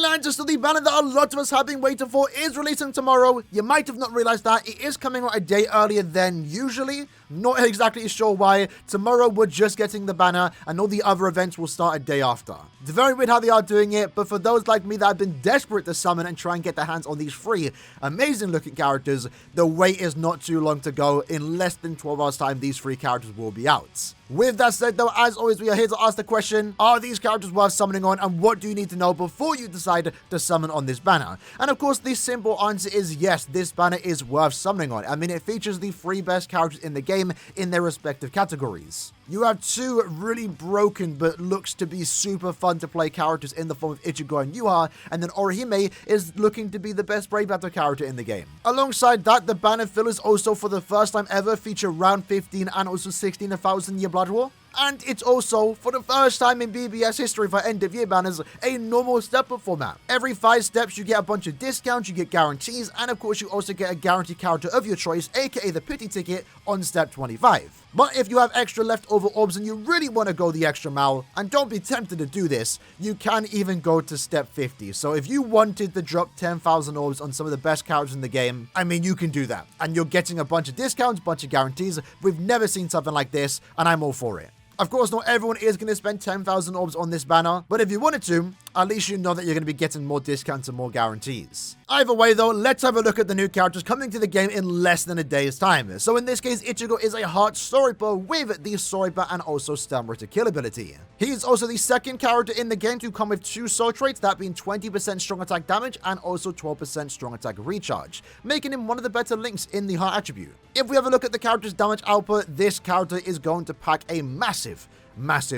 lads, so the banner that a lot of us have been waiting for is releasing tomorrow. You might have not realized that. It is coming out a day earlier than usually. Not exactly sure why. Tomorrow we're just getting the banner and all the other events will start a day after. It's very weird how they are doing it, but for those like me that have been desperate to summon and try and get their hands on these free amazing looking characters, the wait is not too long to go. In less than 12 hours time, these free characters will be out. With that said though, as always, we are here to ask the question, are these characters worth summoning on, and what do you need to know before you decide to summon on this banner? And of course, the simple answer is yes, this banner is worth summoning on. I mean, it features the 3 best characters in the game in their respective categories. You have 2 really broken but looks to be super fun to play characters in the form of Ichigo and Yhwach, and then Orihime is looking to be the best Brave Battle character in the game. Alongside that, the banner fillers also for the first time ever feature round 15 and also 16 1,000 Year Blood War. And it's also, for the first time in BBS history for end of year banners, a normal step-up format. Every 5 steps you get a bunch of discounts, you get guarantees, and of course you also get a guaranteed character of your choice, aka the pity ticket, on step 25. But if you have extra leftover orbs and you really want to go the extra mile, and don't be tempted to do this, you can even go to step 50. So if you wanted to drop 10,000 orbs on some of the best characters in the game, I mean, you can do that. And you're getting a bunch of discounts, bunch of guarantees. We've never seen something like this, and I'm all for it. Of course, not everyone is going to spend 10,000 orbs on this banner, but if you wanted to, at least you know that you're going to be getting more discounts and more guarantees. Either way though, let's have a look at the new characters coming to the game in less than a day's time. So in this case, Ichigo is a Heart Sniper with the Sniper and also Stamina to Kill ability. He's also the second character in the game to come with 2 soul traits, that being 20% strong attack damage and also 12% strong attack recharge, making him one of the better links in the Heart attribute. If we have a look at the character's damage output, this character is going to pack a massive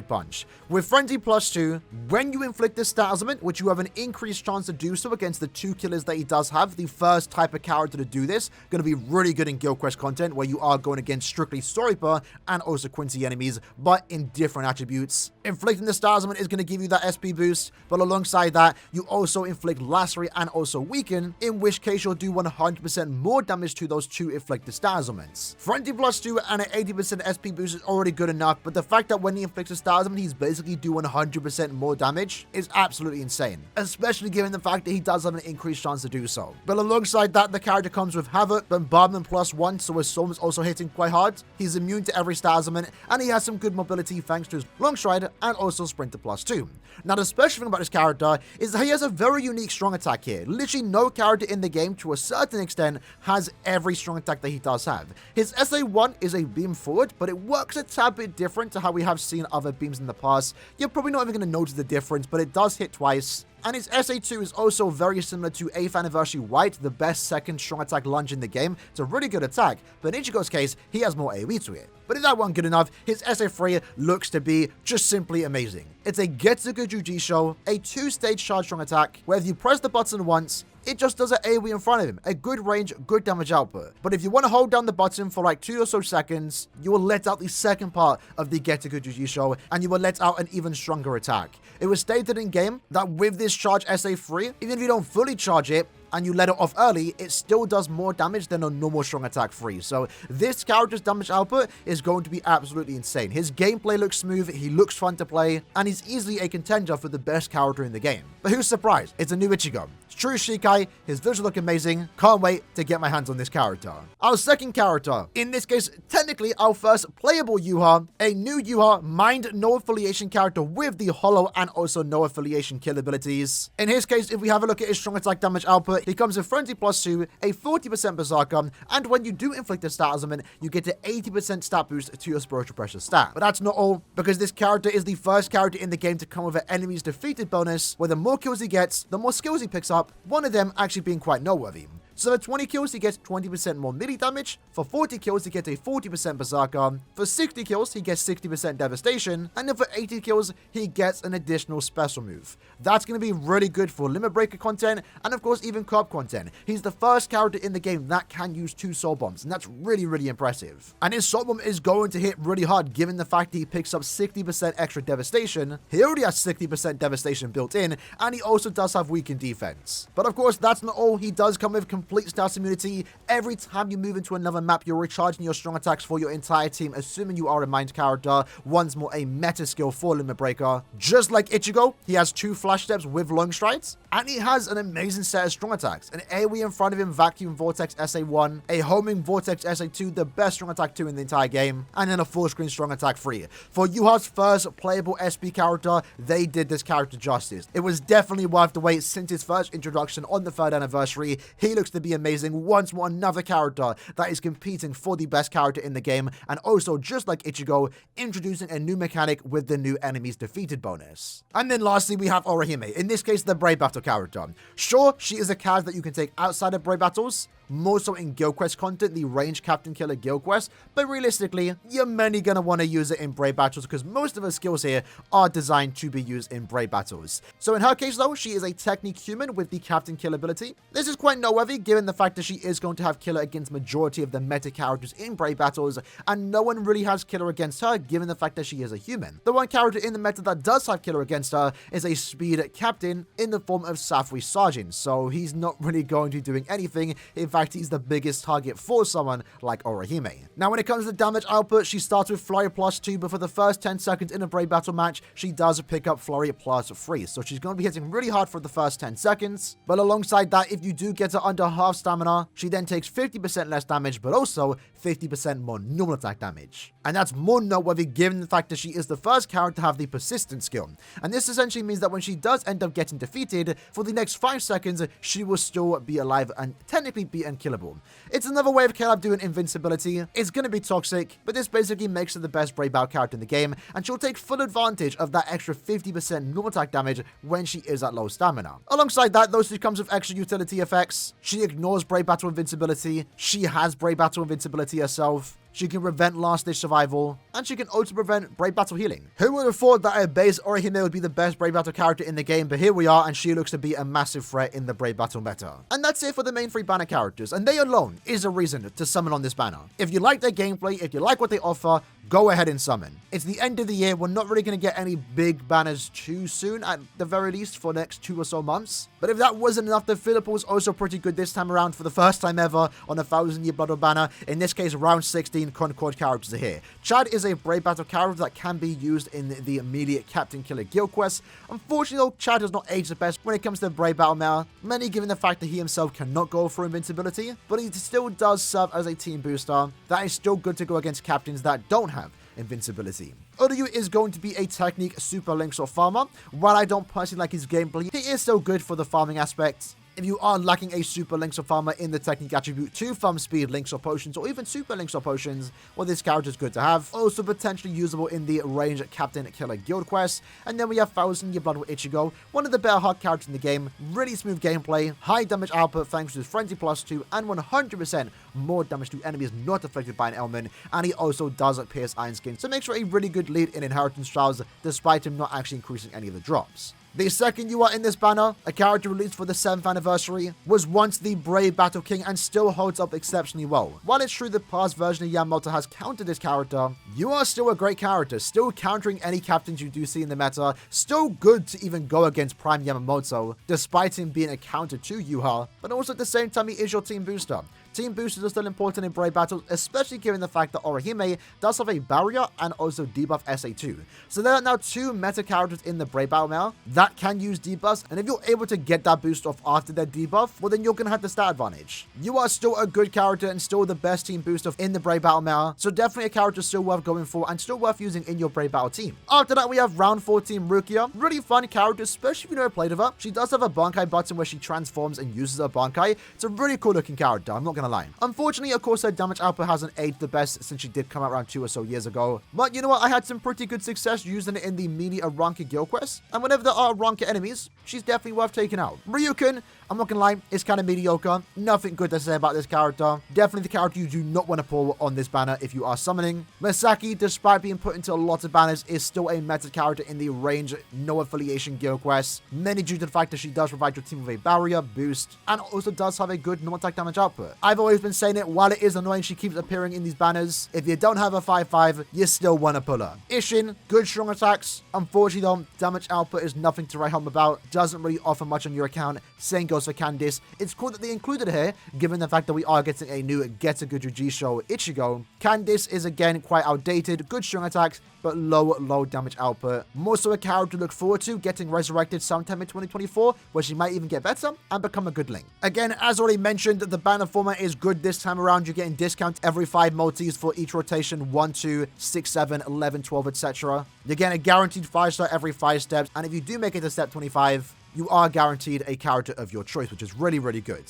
punch. With Frenzy +2, when you inflict this stat element, which you have an increased chance to do so against the 2 killers that he does have, the first type of character to do this, going to be really good in Guild Quest content where you are going against strictly Sniper and also Quincy enemies, but in different attributes. Inflicting the stat element is going to give you that SP boost, but alongside that, you also inflict Lacerate and also Weaken, in which case you'll do 100% more damage to those 2 inflicted stat elements. Frenzy +2 and an 80% SP boost is already good enough, but the fact that when he inflicts a stat element, he's basically doing 100% more damage is absolutely insane, especially given the fact that he does have an increased chance to do so. But alongside that, the character comes with Havoc, Bombardment +1, so his Storm is also hitting quite hard. He's immune to every stat element, and he has some good mobility thanks to his Long Stride and also Sprinter +2. Now, the special thing about this character is that he has a very unique strong attack here. Literally no character in the game, to a certain extent, has every strong attack that he does have. His SA1 is a beam forward, but it works a tad bit different to how we have seen other beams in the past. You're probably not even going to notice the difference, but it does hit twice. And his SA2 is also very similar to 8th Anniversary White, the best second strong attack lunge in the game. It's a really good attack, but in Ichigo's case, he has more AoE to it. But if that wasn't good enough, his SA3 looks to be just simply amazing. It's a Getsuga Jujisho, a 2-stage charge strong attack, where if you press the button once, it just does an AoE in front of him. A good range, good damage output. But if you want to hold down the button for like 2 or so seconds, you will let out the second part of the Getsuga Jujisho, and you will let out an even stronger attack. It was stated in game that with this charge SA3, even if you don't fully charge it, and you let it off early, it still does more damage than a normal strong attack 3. So this character's damage output is going to be absolutely insane. His gameplay looks smooth, he looks fun to play, and he's easily a contender for the best character in the game. But who's surprised? It's a new Ichigo. It's true Shikai, his visuals look amazing, can't wait to get my hands on this character. Our second character, in this case, technically our first playable Yhwach, a new Yhwach Mind No Affiliation character with the Hollow and also No Affiliation kill abilities. In his case, if we have a look at his strong attack damage output, he comes with Frenzy +2, a 40% Berserker, and when you do inflict a stat element, you get an 80% stat boost to your Spiritual Pressure stat. But that's not all, because this character is the first character in the game to come with an enemies defeated bonus, where the more kills he gets, the more skills he picks up, one of them actually being quite noteworthy. So for 20 kills, he gets 20% more melee damage. For 40 kills, he gets a 40% Berserker. For 60 kills, he gets 60% Devastation. And then for 80 kills, he gets an additional special move. That's going to be really good for Limit Breaker content, and of course, even co-op content. He's the first character in the game that can use 2 Soul Bombs, and that's really, really impressive. And his Soul Bomb is going to hit really hard, given the fact that he picks up 60% extra Devastation. He already has 60% Devastation built in, and he also does have weakened defense. But of course, that's not all. He does come with complete complete status immunity. Every time you move into another map, you're recharging your strong attacks for your entire team, assuming you are a mind character. Once more, a meta skill for Limit Breaker. Just like Ichigo, he has 2 flash steps with long strides, and he has an amazing set of strong attacks. An AoE in front of him, Vacuum Vortex SA1, a Homing Vortex SA2, the best strong attack 2 in the entire game, and then a full screen strong attack 3. For Yhwach's first playable SP character, they did this character justice. It was definitely worth the wait since his first introduction on the 3rd anniversary. He looks to be amazing. Once more, another character that is competing for the best character in the game, and also, just like Ichigo, introducing a new mechanic with the new enemies defeated bonus. And then lastly, we have Orihime, in this case the Brave Battle character. Sure, she is a character that you can take outside of Brave Battles, more so in Guild Quest content, the Range Captain Killer Guild Quest, but realistically, you're mainly going to want to use it in Brave Battles because most of her skills here are designed to be used in Brave Battles. So in her case though, she is a Technique human with the Captain Kill ability. This is quite noteworthy given the fact that she is going to have Killer against majority of the meta characters in Brave Battles, and no one really has Killer against her given the fact that she is a human. The one character in the meta that does have Killer against her is a Speed Captain in the form of Safri Sergeant, so he's not really going to be doing anything. In fact, he's the biggest target for someone like Orihime. Now, when it comes to damage output, she starts with Flurry +2, but for the first 10 seconds in a Brave Battle match, she does pick up Flurry +3, so she's going to be hitting really hard for the first 10 seconds. But alongside that, if you do get her under half stamina, she then takes 50% less damage, but also 50% more normal attack damage. And that's more noteworthy given the fact that she is the first character to have the persistent skill. And this essentially means that when she does end up getting defeated, for the next 5 seconds, she will still be alive and technically be unkillable. It's another way of Caleb doing invincibility. It's going to be toxic, but this basically makes her the best Brave Battle character in the game, and she'll take full advantage of that extra 50% normal attack damage when she is at low stamina. Alongside that, though, she comes with extra utility effects. She ignores Brave Battle invincibility. She has Brave Battle invincibility herself. She can prevent last stage survival, and she can also prevent Brave Battle healing. Who would have thought that a base Orihime would be the best Brave Battle character in the game, but here we are, and she looks to be a massive threat in the Brave Battle meta. And that's it for the main 3 banner characters, and they alone is a reason to summon on this banner. If you like their gameplay, if you like what they offer, go ahead and summon. It's the end of the year, we're not really going to get any big banners too soon, at the very least for the next 2 or so months. But if that wasn't enough, the Philip was also pretty good this time around for the first time ever on a 1000-year Blood banner. In this case, round 16 Concord characters are here. Chad is a Brave Battle character that can be used in the immediate Captain Killer Guild quest. Unfortunately, though, Chad does not age the best when it comes to the Brave Battle meta, mainly given the fact that he himself cannot go for invincibility, but he still does serve as a team booster that is still good to go against captains that don't have invincibility. Uryu is going to be a Technique Super Lynx or farmer. While I don't personally like his gameplay, he is still good for the farming aspect. If you are lacking a Super Lynx or Farmer in the Technique attribute to farm speed Lynx or potions, or even Super Lynx or potions, well, this character is good to have. Also potentially usable in the Range Captain Killer Guild quest. And then we have 1000-year Blood with Ichigo, one of the better hard characters in the game. Really smooth gameplay, high damage output thanks to his Frenzy +2, and 100% more damage to enemies not affected by an ailment. And he also does pierce Iron Skin, so makes for a really good lead in Inheritance Trials, despite him not actually increasing any of the drops. The second you are in this banner, a character released for the 7th anniversary, was once the Brave Battle King and still holds up exceptionally well. While it's true the past version of Yamamoto has countered this character, you are still a great character, still countering any captains you do see in the meta, still good to even go against Prime Yamamoto, despite him being a counter to Yhwach, but also at the same time he is your team booster. Team boosters are still important in Brave Battles, especially given the fact that Orihime does have a barrier and also debuff SA2. So there are now 2 meta characters in the Brave Battle now that can use debuffs, and if you're able to get that boost off after their debuff, well then you're going to have the stat advantage. You are still a good character and still the best team booster in the Brave Battle meta, so definitely a character still worth going for and still worth using in your Brave Battle team. After that we have round 14 Rukia, really fun character, especially if you never played with her. She does have a Bankai button where she transforms and uses her Bankai. It's a really cool looking character, I'm not going to lie. Unfortunately, of course, her damage output hasn't aged the best since she did come out around 2 or so years ago. But you know what? I had some pretty good success using it in the mini Aranka guild quest. And whenever there are Aranka enemies, she's definitely worth taking out. Ryukin, I'm not gonna lie, is kind of mediocre. Nothing good to say about this character. Definitely the character you do not want to pull on this banner if you are summoning. Masaki, despite being put into a lot of banners, is still a meta character in the Range No Affiliation guild quest. Mainly due to the fact that she does provide your team with a barrier, boost, and also does have a good normal attack damage output. I've always been saying it, while it is annoying she keeps appearing in these banners, if you don't have a 5-5, you still want to pull her. Ishin, good strong attacks. Unfortunately though, damage output is nothing to write home about. Doesn't really offer much on your account. Same goes for Candice. It's cool that they included her here, given the fact that we are getting a new Gettaguju Jisho Ichigo. Candice is again quite outdated, good strong attacks, but low damage output. More so a character to look forward to getting resurrected sometime in 2024, where she might even get better and become a good link. Again, as already mentioned, the banner format is good this time around. You're getting discount every 5 multis for each rotation, 1, 2, 6, 7, 11, 12, etc. You're getting a guaranteed 5-star every 5 steps, and if you do make it to step 25, you are guaranteed a character of your choice, which is really good.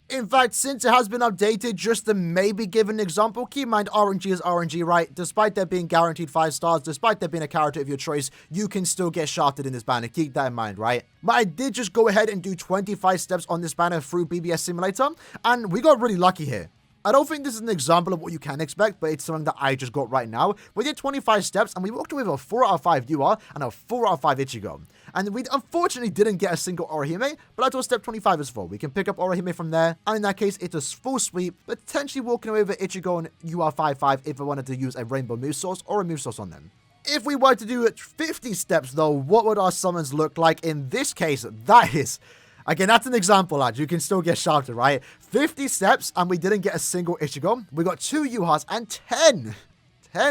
In fact, since it has been updated, just to maybe give an example, keep in mind RNG is RNG, right? Despite there being guaranteed 5 stars, despite there being a character of your choice, you can still get shafted in this banner. Keep that in mind, right? But I did just go ahead and do 25 steps on this banner through BBS Simulator, and we got really lucky here. I don't think this is an example of what you can expect, but it's something that I just got right now. We did 25 steps, and we walked away with a 4 out of 5 Yhwach and a 4 out of 5 Ichigo. And we unfortunately didn't get a single Orihime, but that's what step 25 is for. We can pick up Orihime from there, and in that case, it's a full sweep, potentially walking away with Ichigo and Yhwach 5-5 if I wanted to use a Rainbow Move Source or a Move Source on them. If we were to do 50 steps, though, what would our summons look like? In this case, that is... Again, that's an example, lads. You can still get shouted, right? 50 steps, and we didn't get a single Ichigo. We got 2 Yhwachs and 10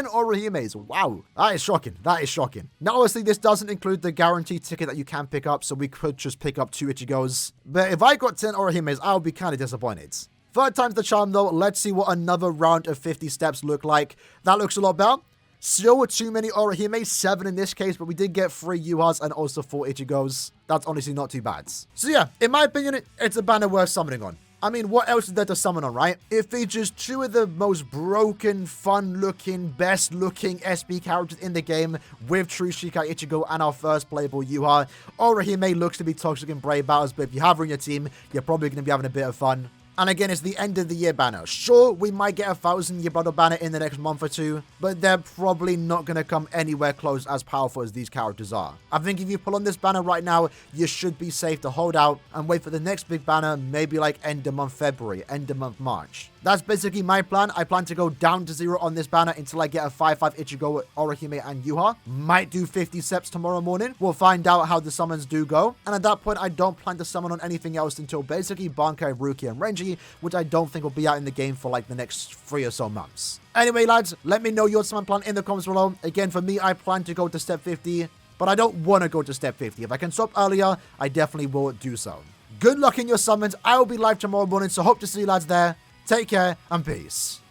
Orihimes. Wow. That is shocking. That is shocking. Now, obviously, this doesn't include the guaranteed ticket that you can pick up, so we could just pick up 2 Ichigos. But if I got 10 Orihimes, I would be kind of disappointed. 3rd time's the charm, though. Let's see what another round of 50 steps look like. That looks a lot better. Still too many Orihime, 7 in this case, but we did get 3 Yhwachs and also 4 Ichigos. That's honestly not too bad. So yeah, in my opinion, it's a banner worth summoning on. I mean, what else is there to summon on, right? It features 2 of the most broken, fun-looking, best-looking SB characters in the game with True Shikai Ichigo and our first playable Yhwach. Orihime looks to be toxic in Brave Battles, but if you have her in your team, you're probably going to be having a bit of fun. And again, it's the end of the year banner. Sure, we might get a 1,000-year battle banner in the next month or 2, but they're probably not going to come anywhere close as powerful as these characters are. I think if you pull on this banner right now, you should be safe to hold out and wait for the next big banner, maybe like end of month February, end of month March. That's basically my plan. I plan to go down to 0 on this banner until I get a 5-5 Ichigo, Orihime, and Yhwach. Might do 50 steps tomorrow morning. We'll find out how the summons do go. And at that point, I don't plan to summon on anything else until basically Bankai, Ruki, and Renji, which I don't think will be out in the game for like the next 3 or so months. Anyway, lads, let me know your summon plan in the comments below. Again, for me, I plan to go to step 50, but I don't want to go to step 50. If I can stop earlier, I definitely will do so. Good luck in your summons. I will be live tomorrow morning, so hope to see you lads there. Take care and peace.